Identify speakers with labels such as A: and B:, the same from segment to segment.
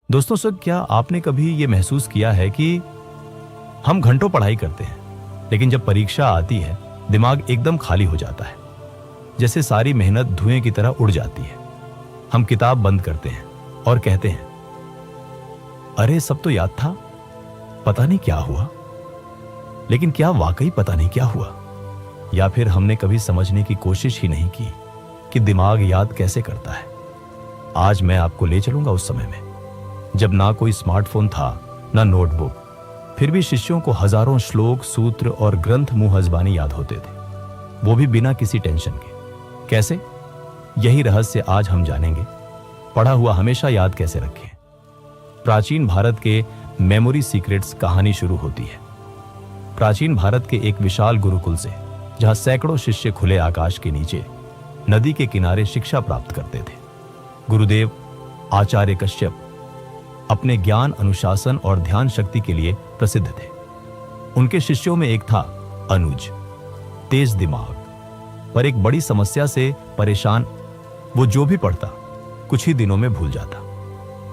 A: दोस्तों सर, क्या आपने कभी ये महसूस किया है कि हम घंटों पढ़ाई करते हैं, लेकिन जब परीक्षा आती है दिमाग एकदम खाली हो जाता है, जैसे सारी मेहनत धुएं की तरह उड़ जाती है। हम किताब बंद करते हैं और कहते हैं, अरे सब तो याद था, पता नहीं क्या हुआ। लेकिन क्या वाकई पता नहीं क्या हुआ? या फिर हमने कभी समझने की कोशिश ही नहीं की कि दिमाग याद कैसे करता है? आज मैं आपको ले चलूंगा उस समय में, जब ना कोई स्मार्टफोन था, ना नोटबुक, फिर भी शिष्यों को हजारों श्लोक, सूत्र और ग्रंथ मुंह जबानी याद होते थे, वो भी बिना किसी टेंशन के। कैसे? यही रहस्य आज हम जानेंगे। पढ़ा हुआ हमेशा याद कैसे रखें। प्राचीन भारत के मेमोरी सीक्रेट्स कहानी शुरू होती है। प्राचीन भारत के एक विशाल गुरुकुल से, जहां सैकड़ों शिष्य खुले आकाश के नीचे नदी के किनारे शिक्षा प्राप्त करते थे। गुरुदेव आचार्य कश्यप अपने ज्ञान, अनुशासन और ध्यान शक्ति के लिए प्रसिद्ध थे। उनके शिष्यों में एक था अनुज, तेज दिमाग, पर एक बड़ी समस्या से परेशान। वो जो भी पढ़ता कुछ ही दिनों में भूल जाता।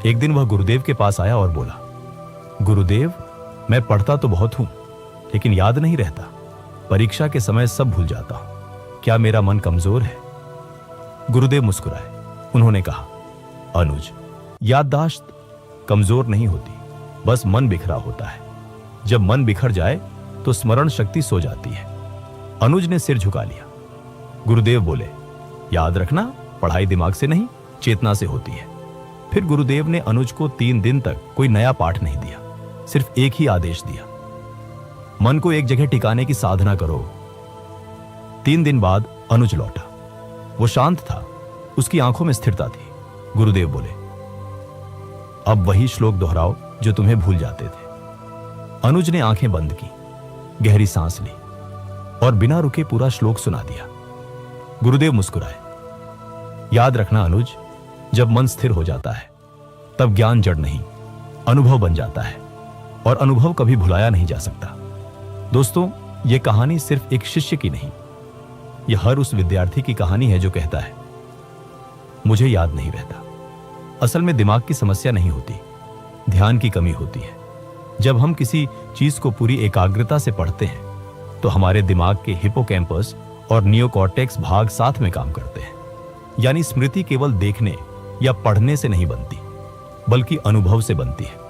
A: एक दिन वह गुरुदेव के पास आया और बोला, गुरुदेव, मैं पढ़ता तो बहुत हूं, लेकिन याद नहीं रहता। परीक्षा के समय सब भूल जाता हूं। क्या मेरा मन कमजोर है? गुरुदेव मुस्कुराए। उन्होंने कहा, अनुज, याददाश्त कमजोर नहीं होती, बस मन बिखरा होता है। जब मन बिखर जाए तो स्मरण शक्ति सो जाती है। अनुज ने सिर झुका लिया। गुरुदेव बोले, याद रखना, पढ़ाई दिमाग से नहीं, चेतना से होती है। फिर गुरुदेव ने अनुज को 3 दिन तक कोई नया पाठ नहीं दिया, सिर्फ एक ही आदेश दिया, मन को एक जगह टिकाने की साधना करो। 3 दिन बाद अनुज लौटा। वो शांत था, उसकी आंखों में स्थिरता थी। गुरुदेव बोले, अब वही श्लोक दोहराओ जो तुम्हें भूल जाते थे। अनुज ने आंखें बंद की, गहरी सांस ली और बिना रुके पूरा श्लोक सुना दिया। गुरुदेव मुस्कुराए। याद रखना अनुज, जब मन स्थिर हो जाता है तब ज्ञान जड़ नहीं, अनुभव बन जाता है, और अनुभव कभी भुलाया नहीं जा सकता। दोस्तों, यह कहानी सिर्फ एक शिष्य की नहीं, यह हर उस विद्यार्थी की कहानी है जो कहता है, मुझे याद नहीं रहता। असल में दिमाग की समस्या नहीं होती, ध्यान की कमी होती है। जब हम किसी चीज को पूरी एकाग्रता से पढ़ते हैं तो हमारे दिमाग के हिपोकैम्पस और नियोकॉर्टेक्स भाग साथ में काम करते हैं। यानी स्मृति केवल देखने या पढ़ने से नहीं बनती, बल्कि अनुभव से बनती है।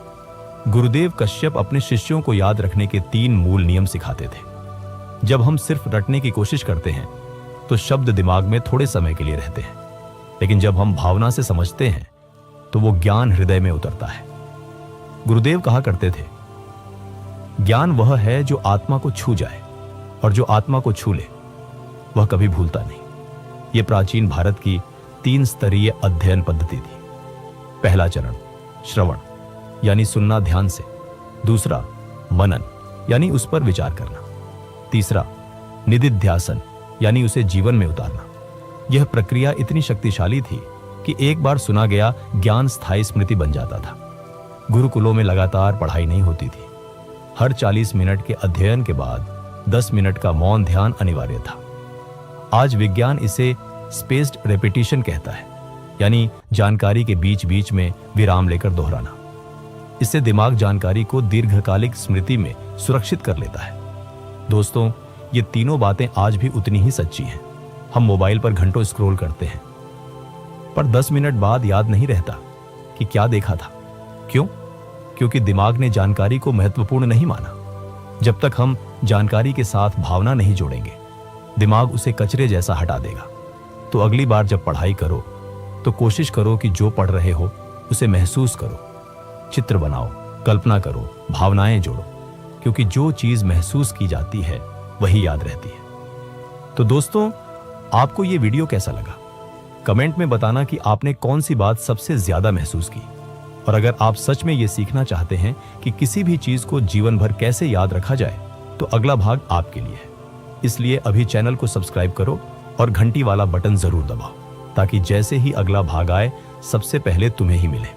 A: गुरुदेव कश्यप अपने शिष्यों को याद रखने के 3 मूल नियम सिखाते थे। जब हम सिर्फ रटने की कोशिश करते हैं तो शब्द दिमाग में थोड़े समय के लिए रहते हैं, लेकिन जब हम भावना से समझते हैं तो वो ज्ञान हृदय में उतरता है। गुरुदेव कहा करते थे, ज्ञान वह है जो आत्मा को छू जाए, और जो आत्मा को छू ले वह कभी भूलता नहीं। यह प्राचीन भारत की 3 स्तरीय अध्ययन पद्धति थी। पहला चरण श्रवण, यानी सुनना ध्यान से। दूसरा मनन, यानी उस पर विचार करना। तीसरा निदिध्यासन, यानी उसे जीवन में उतारना। यह प्रक्रिया इतनी शक्तिशाली थी कि एक बार सुना गया ज्ञान स्थायी स्मृति बन जाता था। गुरुकुलों में लगातार पढ़ाई नहीं होती थी। हर 40 मिनट के अध्ययन के बाद 10 मिनट का मौन ध्यान अनिवार्य था। आज विज्ञान इसे स्पेस्ड रेपिटेशन कहता है, यानी जानकारी के बीच बीच में विराम लेकर दोहराना। इससे दिमाग जानकारी को दीर्घकालिक स्मृति में सुरक्षित कर लेता है। दोस्तों, ये तीनों बातें आज भी उतनी ही सच्ची हैं। हम मोबाइल पर घंटों स्क्रॉल करते हैं, पर 10 मिनट बाद याद नहीं रहता कि क्या देखा था। क्यों? क्योंकि दिमाग ने जानकारी को महत्वपूर्ण नहीं माना। जब तक हम जानकारी के साथ भावना नहीं जोड़ेंगे, दिमाग उसे कचरे जैसा हटा देगा। तो अगली बार जब पढ़ाई करो तो कोशिश करो कि जो पढ़ रहे हो उसे महसूस करो, चित्र बनाओ, कल्पना करो, भावनाएं जोड़ो, क्योंकि जो चीज महसूस की जाती है वही याद रहती है। तो दोस्तों, आपको ये वीडियो कैसा लगा? कमेंट में बताना कि आपने कौन सी बात सबसे ज्यादा महसूस की। और अगर आप सच में ये सीखना चाहते हैं कि किसी भी चीज को जीवन भर कैसे याद रखा जाए, तो अगला भाग आपके लिए है। इसलिए अभी चैनल को सब्सक्राइब करो और घंटी वाला बटन जरूर दबाओ, ताकि जैसे ही अगला भाग आए सबसे पहले तुम्हें ही मिले।